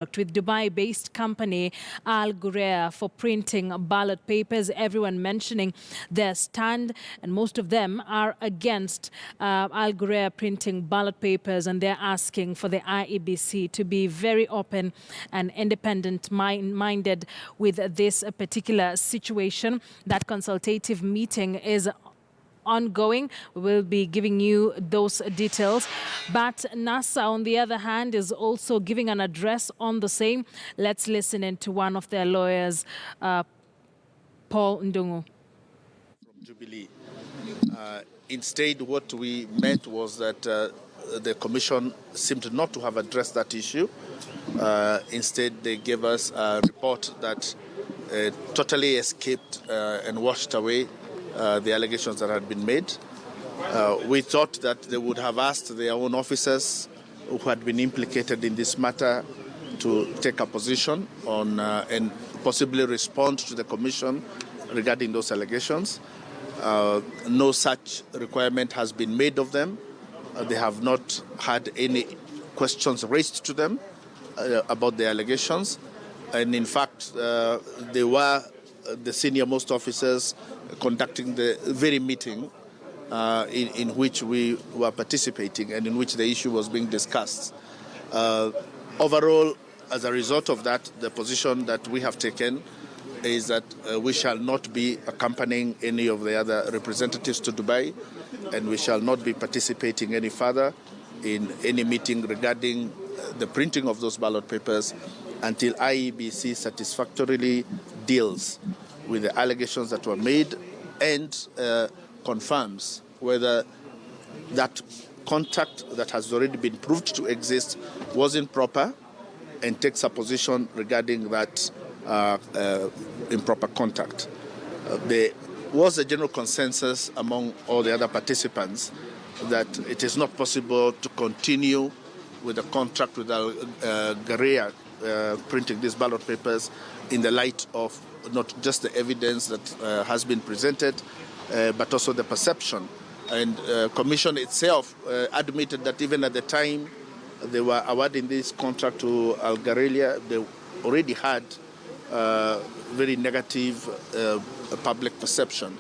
with Dubai-based company Al Ghurair for printing ballot papers. Everyone mentioning their stand, and most of them are against Al Ghurair printing ballot papers, and they're asking for the IEBC to be very open and independent-minded with this particular situation. That consultative meeting is ongoing. We will be giving you those details. But NASA, on the other hand, is also giving an address on the same. Let's listen in to one of their lawyers, Paul Ndung'u. From Jubilee. Instead, what we meant was that the Commission seemed not to have addressed that issue. Instead, they gave us a report that totally escaped and washed away the allegations that had been made. We thought that they would have asked their own officers who had been implicated in this matter to take a position on and possibly respond to the Commission regarding those allegations. No such requirement has been made of them. They have not had any questions raised to them about the allegations. And in fact, they were the senior-most officers conducting the very meeting in which we were participating and in which the issue was being discussed. Overall, as a result of that, the position that we have taken is that we shall not be accompanying any of the other representatives to Dubai, and we shall not be participating any further in any meeting regarding the printing of those ballot papers until IEBC satisfactorily deals with the allegations that were made and confirms whether that contact that has already been proved to exist was improper and takes a position regarding that improper contact. There was a general consensus among all the other participants that it is not possible to continue with the contract with Al Ghurair printing these ballot papers in the light of not just the evidence that has been presented, but also the perception. And Commission itself admitted that even at the time they were awarding this contract to Al Ghurair, they already had very negative public perception.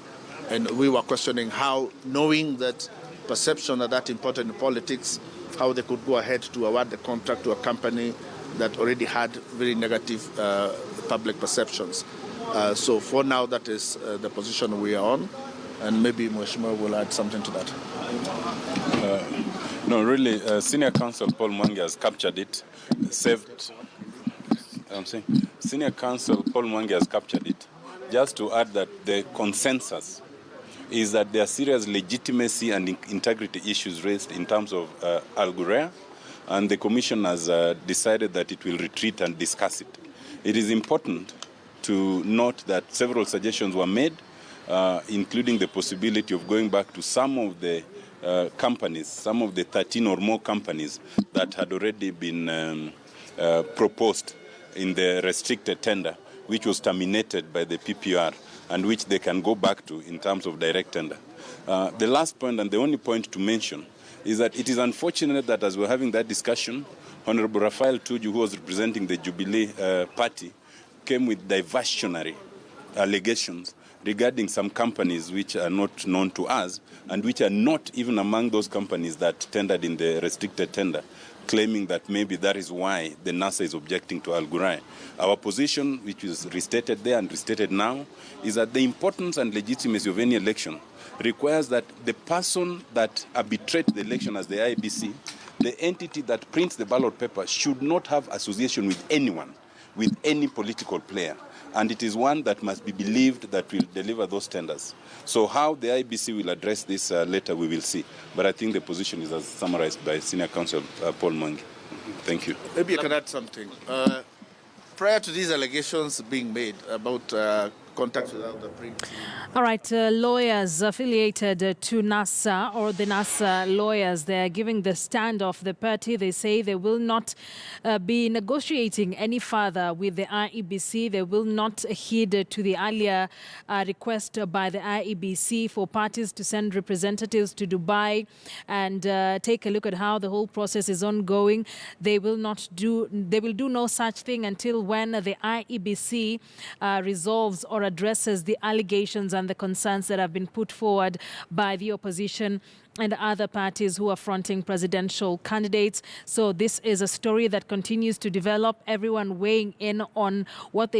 And we were questioning how, knowing that perception are that important in politics, how they could go ahead to award the contract to a company that already had very negative public perceptions. So for now, that is the position we are on, and maybe Mheshimiwa will add something to that. No, really, Senior Counsel Paul Mwangi has captured it, Senior Counsel Paul Mwangi has captured it. Just to add that the consensus is that there are serious legitimacy and integrity issues raised in terms of Al Ghurair, and the Commission has decided that it will retreat and discuss it. It is important to note that several suggestions were made, including the possibility of going back to some of the companies, some of the 13 or more companies that had already been proposed in the restricted tender, which was terminated by the PPR, and which they can go back to in terms of direct tender. The last point, and the only point to mention, is that it is unfortunate that as we're having that discussion, Honorable Raphael Tuju, who was representing the Jubilee party, came with diversionary allegations regarding some companies which are not known to us and which are not even among those companies that tendered in the restricted tender, claiming that maybe that is why the NASA is objecting to Al Ghurair. Our position, which is restated there and restated now, is that the importance and legitimacy of any election requires that the person that arbitrates the election as the IEBC, the entity that prints the ballot paper, should not have association with anyone, with any political player. And it is one that must be believed that will deliver those tenders. So how the IEBC will address this later, we will see. But I think the position is as summarized by Senior Counsel Paul Mwangi. Thank you. Maybe I can add something. Prior to these allegations being made about contact without the print. All right, lawyers affiliated to NASA or the NASA lawyers, they're giving the stand of the party. They say they will not be negotiating any further with the IEBC. They will not heed to the earlier request by the IEBC for parties to send representatives to Dubai and take a look at how the whole process is ongoing. They will do no such thing until when the IEBC resolves or addresses the allegations and the concerns that have been put forward by the opposition and other parties who are fronting presidential candidates. So this is a story that continues to develop, everyone weighing in on what they